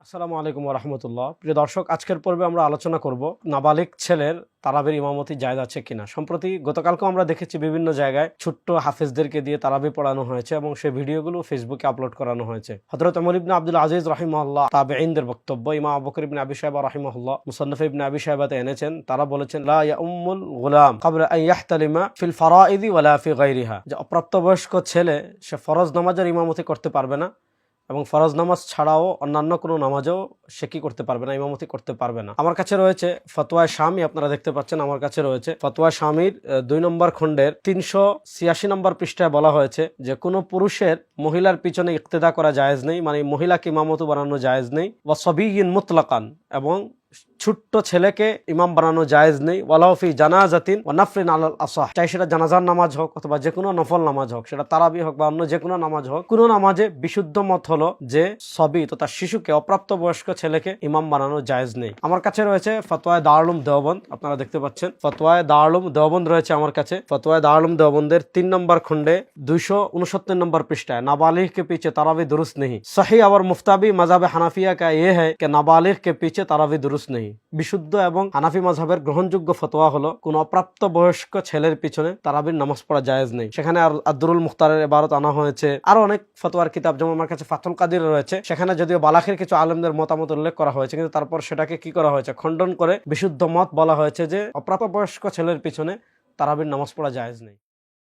আসসালামু আলাইকুম ওয়া রাহমাতুল্লাহ। প্রিয় দর্শক, আজকের পর্বে আমরা আলোচনা করব নাবালিগ ছেলের তারাবির ইমামতি জায়েজ আছে কিনা। সম্প্রতি গতকালকেও আমরা দেখেছি বিভিন্ন জায়গায় ছোট্ট হাফেজদেরকে দিয়ে তারাবি পড়ানো হয়েছে এবং সেই ভিডিওগুলো ফেসবুকে আপলোড করানো হয়েছে। হযরত ওমর ইবনে আব্দুল আজিজ রাহিমাহুল্লাহ তাবেঈনদের বক্তব্য, ইমাম আবু বকর ইবনে আবি শাইবা রাহিমাহুল্লাহ মুসান্নাফ ইবনে আবি শাইবাতে এনেছেন। তারা বলেছেন, লা ইয়াউম্মুল গুলাম ক্বাবলা আন ইয়াহতালিমা ফিল ফারাইদি ওয়ালা ফি গায়রিহা, যে অপ্রাপ্তবয়স্ক ছেলে সে ফরজ নামাজের ইমামতি করতে পারবে না এবং ফরজ নামাজ ছাড়াও অন্যান্য কোনো নামাজও সে কি করতে পারবে না, ইমামতি করতে পারবে না। আমার কাছে রয়েছে ফতোয়া শামী, আপনারা দেখতে পাচ্ছেন আমার কাছে রয়েছে ফতোয়া শামীর 2 নম্বর খণ্ডের 386 নম্বর পৃষ্ঠায় বলা হয়েছে যে কোনো পুরুষের মহিলার পিছনে ইক্তেদা করা জায়েজ নেই, মানে মহিলাকে ইমামত বানানো জায়েজ নেই। ওয়া সাবিয়্যিন মুতলাকান, এবং ছোট্ট ছেলেকে ইমাম বানানো জায়েজ নেই। ওয়ালাউ ফি জানাজাতিন ওয়া নাফলিন আলাল আসাহ, চাই সেটা জানাজার নামাজ হোক অথবা যে কোনো নফল নামাজ হোক, সেটা তারাবি হোক বা অন্য যে কোনো নামাজ হোক, কোনো নামাজে বিশুদ্ধ মত হলো যে সবি তথা শিশুকে, অপ্রাপ্ত বয়স্ক ছেলেকে ইমাম বানানো জায়েজ নেই। আমার কাছে রয়েছে ফতোয়ায়ে দারুল উলুম দেওবন্দ, আপনারা দেখতে পাচ্ছেন ফতোয়ায়ে দারুল উলুম দেওবন্দ রয়েছে আমার কাছে। ফতোয়ায়ে দারুল উলুম দেওবন্দের 3 নম্বর খণ্ডে 269 নম্বর পৃষ্ঠায়, नाबालिग के पीछे तरावी दुरुस्त नहीं। सही और मुफ्ताबी मजहब हनाफिया का ये है कि नाबालिग के पीछे तरावी दुरुस्त नहीं। বিশুদ্ধ এবং হানাফি মাযহাবের গ্রহণযোগ্য ফতোয়া হলো কোন অপ্রাপ্ত বয়স্ক ছেলের পিছনে তারাবির নামাজ পড়া জায়েজ নেই। সেখানে আর আদ-দুরুল মুখতারের ইবারত আনা হয়েছে, আরো অনেক ফতোয়ার কিতাব যেমন আমার কাছে ফাতুল কাদির রয়েছে, সেখানে যদিও বালাখের কিছু আলেমদের মতামত উল্লেখ করা হয়েছে, কিন্তু তারপর সেটাকে কি করা হয়েছে, খণ্ডন করে বিশুদ্ধ মত বলা হয়েছে যে অপ্রাপ্ত বয়স্ক ছেলের পিছনে তারাবির নামাজ পড়া জায়েজ নেই।